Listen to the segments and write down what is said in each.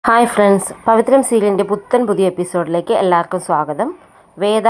Hi friends, പവിത്രം സീരിയലിൻ്റെ പുതിയ എപ്പിസോഡിലേക്ക് എല്ലാവർക്കും സ്വാഗതം. വേദ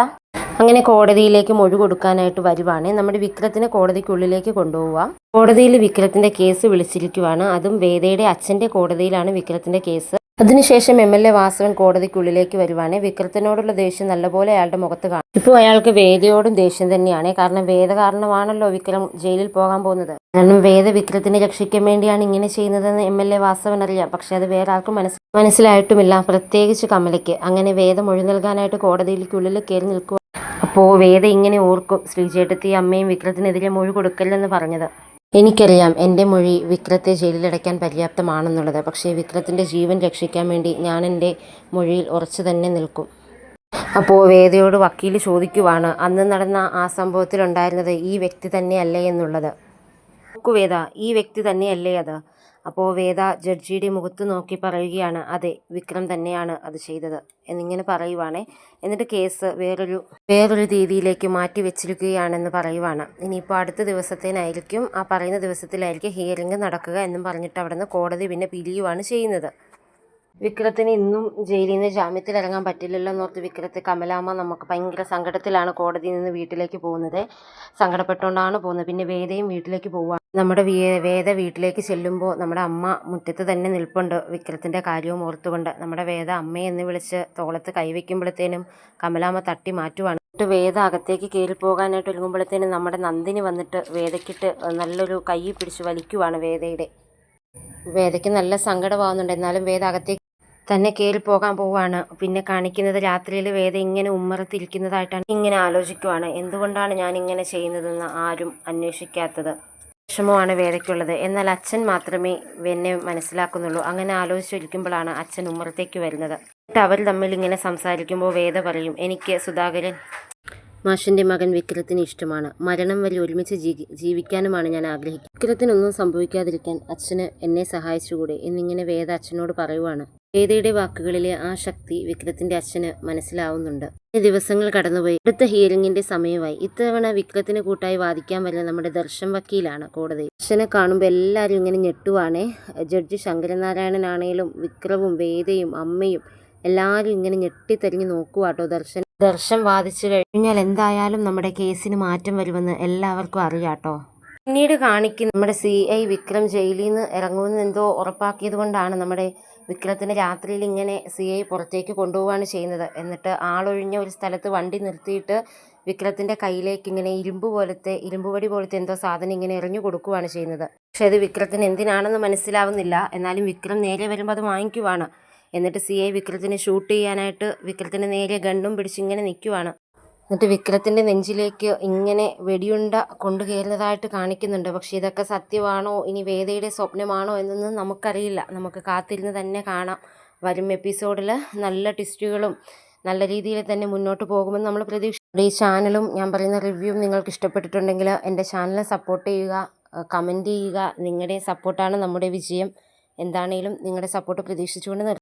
അങ്ങനെ കോടതിയിലേക്ക് മൊഴി കൊടുക്കാനായിട്ട് വരുവാണ്. നമ്മുടെ വിക്രത്തിനെ കോടതിക്കുള്ളിലേക്ക് കൊണ്ടുപോവുക. കോടതിയിൽ വിക്രത്തിൻ്റെ കേസ് വിളിച്ചിരിക്കുവാണ്. അതും വേദയുടെ അച്ഛൻ്റെ കോടതിയിലാണ് വിക്രത്തിൻ്റെ കേസ്. അതിനുശേഷം MLA വാസവൻ കോടതിക്കുള്ളിലേക്ക് വരുവാണ്. വിക്രത്തിനോടുള്ള ദേഷ്യം നല്ലപോലെ അയാളുടെ മുഖത്ത് കാണും. ഇപ്പോൾ അയാൾക്ക് വേദയോടും ദേഷ്യം തന്നെയാണ്. കാരണം വേദ കാരണമാണല്ലോ വിക്രം ജയിലിൽ പോകാൻ പോകുന്നത്. കാരണം വേദ വിക്രത്തിനെ രക്ഷിക്കാൻ വേണ്ടിയാണ് ഇങ്ങനെ ചെയ്യുന്നതെന്ന് MLA വാസവൻ അറിയാം. പക്ഷെ അത് വേറെ ആർക്കും മനസ്സിലായിട്ടുമില്ല, പ്രത്യേകിച്ച് കമലയ്ക്ക്. അങ്ങനെ വേദ മൊഴി നൽകാനായിട്ട് കോടതിയിലേക്കുള്ളിൽ കയറി നിൽക്കുക. അപ്പോൾ വേദ ഇങ്ങനെ ഓർക്കും, ശ്രീചേട്ടത്തി അമ്മയും വിക്രത്തിനെതിരെ മൊഴി കൊടുക്കല്ലെന്ന് പറഞ്ഞത്. എനിക്കറിയാം എൻ്റെ മൊഴി വിക്രത്തെ ജയിലിലടയ്ക്കാൻ പര്യാപ്തമാണെന്നുള്ളത്. പക്ഷേ വിക്രത്തിൻ്റെ ജീവൻ രക്ഷിക്കാൻ വേണ്ടി ഞാൻ എൻ്റെ മൊഴിയിൽ ഉറച്ചു തന്നെ നിൽക്കും. അപ്പോൾ വേദയോട് വക്കീൽ ചോദിക്കുവാണ്, അന്ന് നടന്ന ആ സംഭവത്തിലുണ്ടായിരുന്നത് ഈ വ്യക്തി തന്നെയല്ലേ എന്നുള്ളത്. നോക്കൂ വേദ, ഈ വ്യക്തി തന്നെയല്ലേ അത്? അപ്പോൾ വേദ ജഡ്ജിയുടെ മുഖത്ത് നോക്കി പറയുകയാണ്, അതെ, വിക്രം തന്നെയാണ് അത് ചെയ്തത് എന്നിങ്ങനെ പറയുവാണ്. എന്നിട്ട് കേസ് വേറൊരു രീതിയിലേക്ക് മാറ്റി വെച്ചിരിക്കുകയാണെന്ന് പറയുവാണ്. ഇനിയിപ്പോൾ അടുത്ത ദിവസത്തേനായിരിക്കും, ആ പറയുന്ന ദിവസത്തിലായിരിക്കും ഹിയറിംഗ് നടക്കുക എന്നും പറഞ്ഞിട്ട് അവിടെ നിന്ന് കോടതി പിന്നെ പിരിയുവാണ് ചെയ്യുന്നത്. വിക്രത്തിന് ഇന്നും ജയിലിൽ നിന്ന് ജാമ്യത്തിൽ ഇറങ്ങാൻ പറ്റില്ലല്ലോ എന്നോർത്ത് വിക്രത്തെ കമലാമ്മ നമുക്ക് ഭയങ്കര സങ്കടത്തിലാണ് കോടതിയിൽ നിന്ന് വീട്ടിലേക്ക് പോകുന്നത്. സങ്കടപ്പെട്ടുകൊണ്ടാണ് പോകുന്നത്. പിന്നെ വേദയും വീട്ടിലേക്ക് പോവുകയാണ്. നമ്മുടെ വേദ വീട്ടിലേക്ക് ചെല്ലുമ്പോൾ നമ്മുടെ അമ്മ മുറ്റത്ത് തന്നെ നിൽപ്പുണ്ട്, വിക്രത്തിൻ്റെ കാര്യവും ഓർത്തുകൊണ്ട്. നമ്മുടെ വേദ അമ്മയെ എന്ന് വിളിച്ച് തോളത്ത് കൈവയ്ക്കുമ്പോഴത്തേനും കമലാമ്മ തട്ടി മാറ്റുവാണ്. എന്നിട്ട് വേദ അകത്തേക്ക് കയറി പോകാനായിട്ട് ഒരുങ്ങുമ്പോഴത്തേനും നമ്മുടെ നന്ദിനി വന്നിട്ട് വേദയ്ക്കിട്ട് നല്ലൊരു കൈ പിടിച്ച് വലിക്കുവാണ്. വേദയ്ക്ക് നല്ല സങ്കടമാവുന്നുണ്ട്. എന്നാലും വേദ അകത്തേക്ക് തന്നെ കയറി പോകാൻ പോവാണ്. പിന്നെ കാണിക്കുന്നത് രാത്രിയിൽ വേദ ഇങ്ങനെ ഉമ്മറത്തിരിക്കുന്നതായിട്ടാണ്. ഇങ്ങനെ ആലോചിക്കുവാണ്, എന്തുകൊണ്ടാണ് ഞാൻ ഇങ്ങനെ ചെയ്യുന്നതെന്ന് ആരും അന്വേഷിക്കാത്തത്. വിഷമമാണ് വേദയ്ക്കുള്ളത്. എന്നാൽ അച്ഛൻ മാത്രമേ എന്നെ മനസ്സിലാക്കുന്നുള്ളൂ. അങ്ങനെ ആലോചിച്ചിരിക്കുമ്പോഴാണ് അച്ഛൻ ഉമ്മറത്തേക്ക് വരുന്നത്. എന്നിട്ട് അവർ തമ്മിൽ ഇങ്ങനെ സംസാരിക്കുമ്പോൾ വേദ പറയും, എനിക്ക് സുധാകരൻ മാഷിൻ്റെ മകൻ വിക്രത്തിന് ഇഷ്ടമാണ്. മരണം വരെ ഒരുമിച്ച് ജീവിക്കാനുമാണ് ഞാൻ ആഗ്രഹിക്കുന്നത്. വിക്രത്തിനൊന്നും സംഭവിക്കാതിരിക്കാൻ അച്ഛന് എന്നെ സഹായിച്ചുകൂടെ എന്നിങ്ങനെ വേദ അച്ഛനോട് പറയുവാണ്. വേദയുടെ വാക്കുകളിലെ ആ ശക്തി വിക്രത്തിൻ്റെ അച്ഛന് മനസ്സിലാവുന്നുണ്ട്. ദിവസങ്ങൾ കടന്നുപോയി. അടുത്ത ഹിയറിംഗിന്റെ സമയമായി. ഇത്തവണ വിക്രത്തിന് കൂട്ടായി വാദിക്കാൻ വരുന്ന നമ്മുടെ ദർശൻ വക്കീലാണ് കോടതി. ദർശനെ കാണുമ്പോൾ എല്ലാവരും ഇങ്ങനെ ഞെട്ടുവാണേ. ജഡ്ജി ശങ്കരനാരായണനാണേലും വിക്രവും വേദയും അമ്മയും എല്ലാവരും ഇങ്ങനെ ഞെട്ടിത്തെരിഞ്ഞ് നോക്കുവാട്ടോ. ദർശൻ വാദിച്ചു കഴിഞ്ഞാൽ എന്തായാലും നമ്മുടെ കേസിന് മാറ്റം വരുമെന്ന് എല്ലാവർക്കും അറിയാട്ടോ. പിന്നീട് കാണിക്കുന്ന നമ്മുടെ CI വിക്രം ജയിലിൽ നിന്ന് ഇറങ്ങുമെന്ന് എന്തോ ഉറപ്പാക്കിയത് കൊണ്ടാണ് നമ്മുടെ വിക്രത്തിന് രാത്രിയിൽ ഇങ്ങനെ CI പുറത്തേക്ക് കൊണ്ടുപോവുകയാണ് ചെയ്യുന്നത്. എന്നിട്ട് ആളൊഴിഞ്ഞ ഒരു സ്ഥലത്ത് വണ്ടി നിർത്തിയിട്ട് വിക്രത്തിൻ്റെ കയ്യിലേക്ക് ഇങ്ങനെ ഇരുമ്പുപടി പോലത്തെ എന്തോ സാധനം ഇങ്ങനെ എറിഞ്ഞു കൊടുക്കുകയാണ് ചെയ്യുന്നത്. പക്ഷെ അത് വിക്രത്തിന് എന്തിനാണെന്ന് മനസ്സിലാവുന്നില്ല. എന്നാലും വിക്രം നേരെ വരുമ്പോൾ അത് വാങ്ങിക്കുവാണ്. എന്നിട്ട് CI വിക്രത്തിനെ ഷൂട്ട് ചെയ്യാനായിട്ട് വിക്രത്തിൻ്റെ നേരെ ഗണ്ണും പിടിച്ച് ഇങ്ങനെ നിൽക്കുവാണ്. എന്നിട്ട് വിക്രത്തിൻ്റെ നെഞ്ചിലേക്ക് ഇങ്ങനെ വെടിയുണ്ട കൊണ്ടു കയറുന്നതായിട്ട് കാണിക്കുന്നുണ്ട്. പക്ഷെ ഇതൊക്കെ സത്യമാണോ ഇനി വേദയുടെ സ്വപ്നമാണോ എന്നൊന്നും നമുക്കറിയില്ല. നമുക്ക് കാത്തിരുന്ന് തന്നെ കാണാം. വരും എപ്പിസോഡിൽ നല്ല ട്വിസ്റ്റുകളും നല്ല രീതിയിൽ തന്നെ മുന്നോട്ട് പോകുമെന്ന് നമ്മൾ പ്രതീക്ഷിക്കുന്നു. ഈ ചാനലും ഞാൻ പറയുന്ന റിവ്യൂവും നിങ്ങൾക്ക് ഇഷ്ടപ്പെട്ടിട്ടുണ്ടെങ്കിൽ എൻ്റെ ചാനലിനെ സപ്പോർട്ട് ചെയ്യുക, കമൻറ്റ് ചെയ്യുക. നിങ്ങളുടെ സപ്പോർട്ടാണ് നമ്മുടെ വിജയം. എന്താണേലും നിങ്ങളുടെ സപ്പോർട്ട് പ്രതീക്ഷിച്ചുകൊണ്ട്